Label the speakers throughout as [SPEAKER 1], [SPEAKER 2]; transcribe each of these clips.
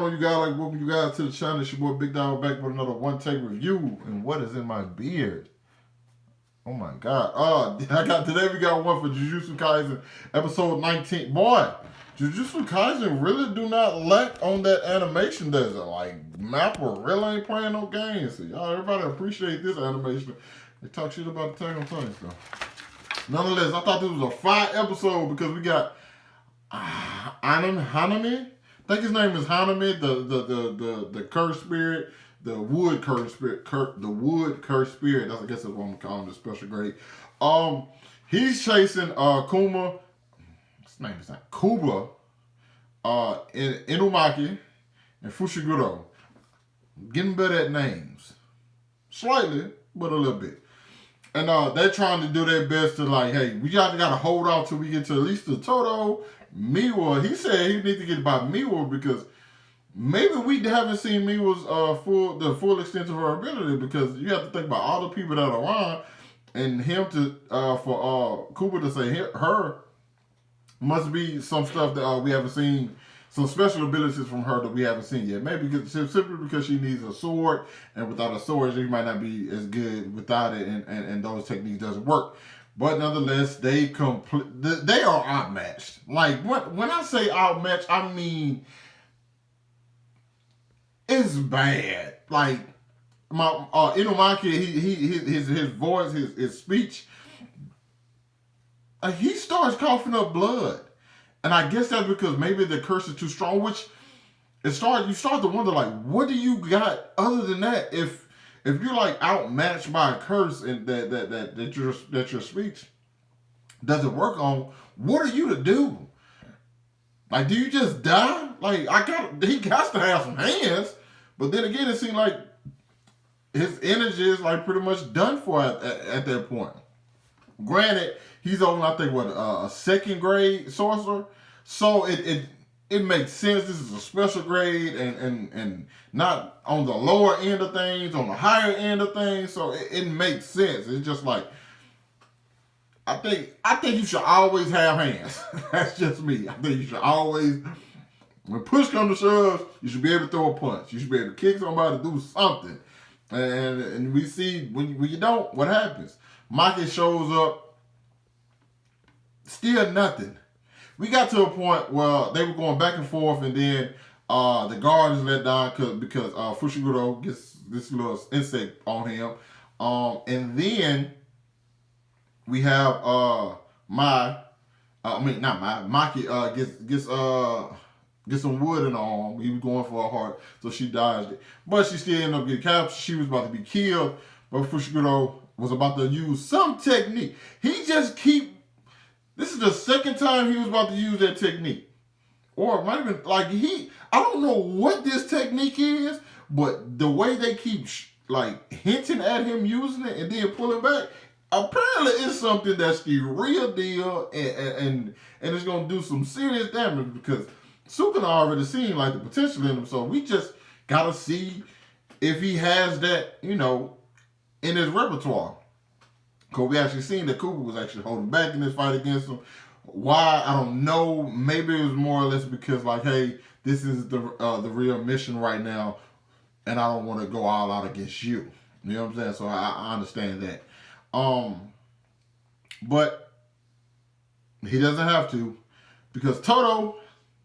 [SPEAKER 1] going on, you guys? Like, welcome you guys to the channel. It's your boy Big Dog back with another one take review. And what is in my beard? Oh my god. Today we got one for Jujutsu Kaisen episode 19. Boy, Jujutsu Kaisen really do not lack on that animation, does it? Like, Mappa really ain't playing no games. So y'all, everybody appreciate this animation. They talk shit about the Attack on Titan stuff. Nonetheless, I thought this was a fire episode because we got Hanami. I think his name is Hanami, the cursed spirit, the wood cursed spirit, the wood cursed spirit. I guess that's what I'm calling the special grade. He's chasing Kuma. His name is not Kuba. Inumaki and Fushiguro. Getting better at names, slightly, but a little bit. And they're trying to do their best to, like, hey, we got to hold off till we get to at least the Todou. Miwa, he said he need to get by Miwa because maybe we haven't seen Miwa's the full extent of her ability, because you have to think about all the people that are around, and him to for Cooper to say her must be some stuff that we haven't seen, some special abilities from her that we haven't seen yet. Maybe simply because she needs a sword, and without a sword she might not be as good without it, and those techniques doesn't work. But nonetheless, they are outmatched. Like, when I say outmatched, I mean it's bad. Like, my Inumaki, his voice, his speech, he starts coughing up blood, and I guess that's because maybe the curse is too strong. Which you start to wonder, like, what do you got other than that? If you're like outmatched by a curse and that your speech doesn't work on, what are you to do? Like, do you just die? Like, he got to have some hands, but then again, it seems like his energy is like pretty much done for at that point. Granted, he's on, I think, what, a second grade sorcerer, so it makes sense. This is a special grade and not on the lower end of things, on the higher end of things. So it makes sense. It's just like, I think you should always have hands. That's just me. I think you should always, when push comes to shove, you should be able to throw a punch. You should be able to kick somebody, do something. And we see when you don't, what happens? Maki shows up, still nothing. We got to a point where they were going back and forth, and then the guard is let down because Fushiguro gets this little insect on him. And then we have Maki gets some wood in her arm. He was going for her heart, so she dodged it. But she still ended up getting captured. She was about to be killed, but Fushiguro was about to use some technique. This is the second time he was about to use that technique. Or it might have been, like, I don't know what this technique is, but the way they keep, like, hinting at him using it and then pulling back, apparently it's something that's the real deal, and it's going to do some serious damage, because Sukuna already seen, like, the potential in him, so we just got to see if he has that, in his repertoire. Because we actually seen that Cooper was actually holding back in this fight against him. Why? I don't know. Maybe it was more or less because, like, hey, this is the real mission right now, and I don't want to go all out against you. You know what I'm saying? So I understand that. But he doesn't have to, because Todou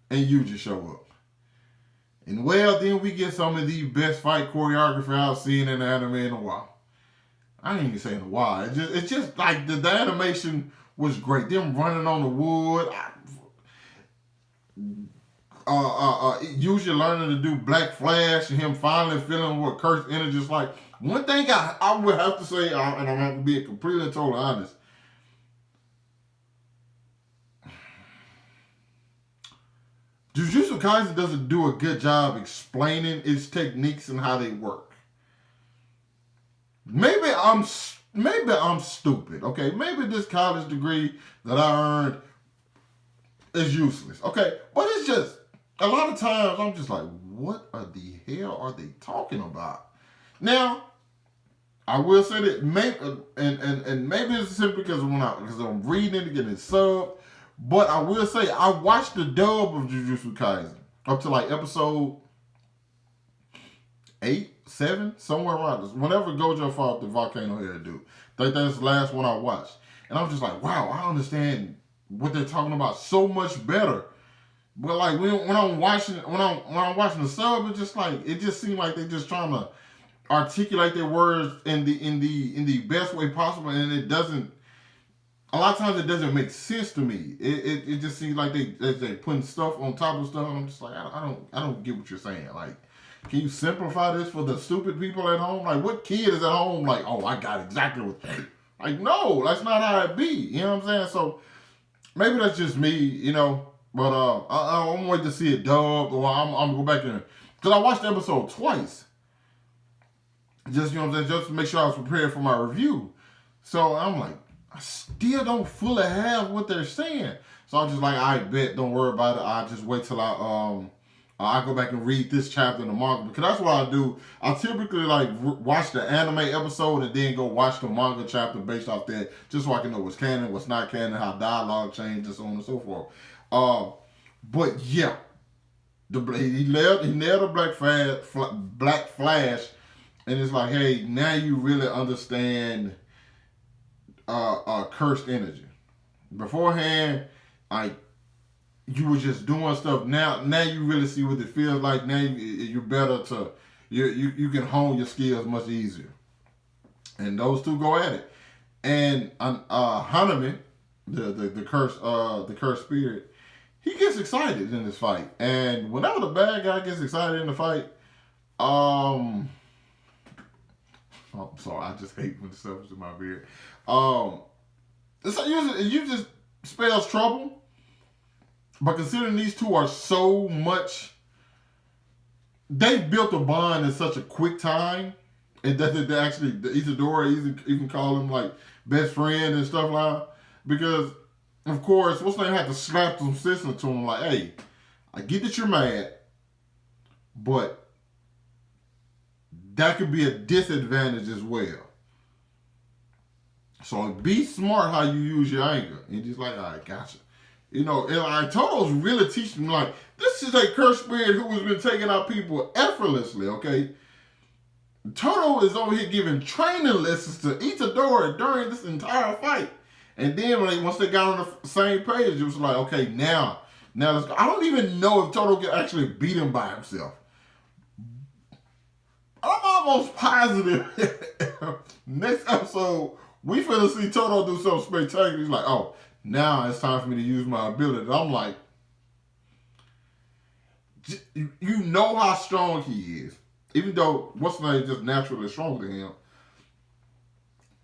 [SPEAKER 1] and Yuuji show up. And, well, then we get some of the best fight choreography I've seen in the anime in a while. I ain't even saying why. It's just like the animation was great. Them running on the wood. Usually learning to do Black Flash and him finally feeling what cursed energy is like. One thing I would have to say, and I'm going to have to be completely and totally honest. Jujutsu Kaisen doesn't do a good job explaining its techniques and how they work. Maybe I'm stupid, okay? Maybe this college degree that I earned is useless, okay? But it's just, a lot of times I'm just like, what the hell are they talking about? Now, I will say that maybe, and maybe it's simply because I'm reading it, getting it sub, but I will say I watched the dub of Jujutsu Kaisen up to like episode 8, 7, somewhere around this. Whenever Gojo fought the volcano head dude. I think that's the last one I watched. And I was just like, wow, I understand what they're talking about so much better. But like when I'm watching the sub, it just seemed like they're just trying to articulate their words in the best way possible, and it doesn't. A lot of times it doesn't make sense to me. It just seems like they putting stuff on top of stuff, and I'm just like, I don't get what you're saying. Like, can you simplify this for the stupid people at home? Like, what kid is at home like, oh, I got exactly what. Like, no, that's not how it be. You know what I'm saying? So maybe that's just me, you know. But I'm waiting to see it dubbed, or I'm gonna go back and because I watched the episode twice. Just, you know what I'm saying, just to make sure I was prepared for my review. So I'm like, I still don't fully have what they're saying. So I'm just like, I bet, don't worry about it. I'll just wait till I go back and read this chapter in the manga, because that's what I do. I typically like watch the anime episode and then go watch the manga chapter based off that, just so I can know what's canon, what's not canon, how dialogue changes, so on and so forth. But yeah, he nailed the Black Flash, and it's like, hey, now you really understand cursed energy. Beforehand, like, you were just doing stuff. Now you really see what it feels like. Now you're better to you can hone your skills much easier. And those two go at it. And Hanami, the cursed spirit, he gets excited in this fight. And whenever the bad guy gets excited in the fight, I'm sorry, I just hate when the stuff is in my beard. It usually just spells trouble. But considering these two are so much, they've built a bond in such a quick time, and that they actually, the Isadora even call him like best friend and stuff like that. Because, of course, what's name had to slap some sense into him like, hey, I get that you're mad, but that could be a disadvantage as well. So be smart how you use your anger. And just like, all right, gotcha. You know, and like Todou's really teaching me, like, this is a cursed spirit who has been taking out people effortlessly, okay? Todou is over here giving training lessons to Itadori during this entire fight. And then once they got on the same page, it was like, okay, now let's go. I don't even know if Todou can actually beat him by himself. I'm almost positive next episode, we finna see Todou do something spectacular. He's like, oh, now it's time for me to use my ability. And I'm like, you know how strong he is. Even though what's name is just naturally stronger than him.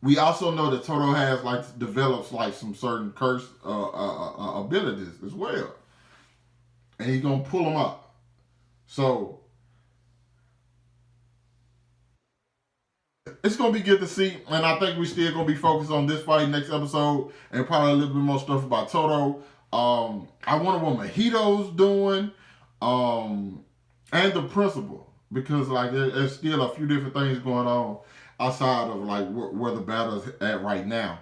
[SPEAKER 1] We also know that Todou has develops some certain curse abilities as well. And he's gonna pull them up. So it's going to be good to see, and I think we're still going to be focused on this fight next episode, and probably a little bit more stuff about Todou. I wonder what Mahito's doing, and the principal, because there's still a few different things going on outside of where the battle's at right now.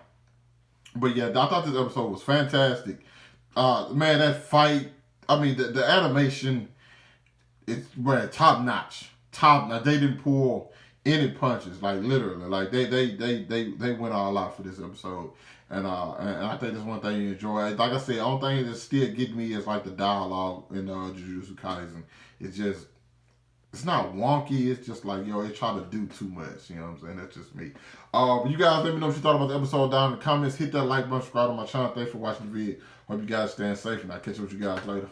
[SPEAKER 1] But yeah, I thought this episode was fantastic. Man, that fight, I mean, the animation, it's top notch. They didn't pull any punches, literally, they went all out for this episode, and I think that's one thing you enjoy. Like I said, the only thing that still getting me is the dialogue in Jujutsu Kaisen. It's not wonky. It's just it try to do too much. You know what I'm saying? That's just me. But you guys let me know what you thought about the episode down in the comments. Hit that like button, subscribe to my channel. Thanks for watching the video. Hope you guys staying safe, and I'll catch you with you guys later.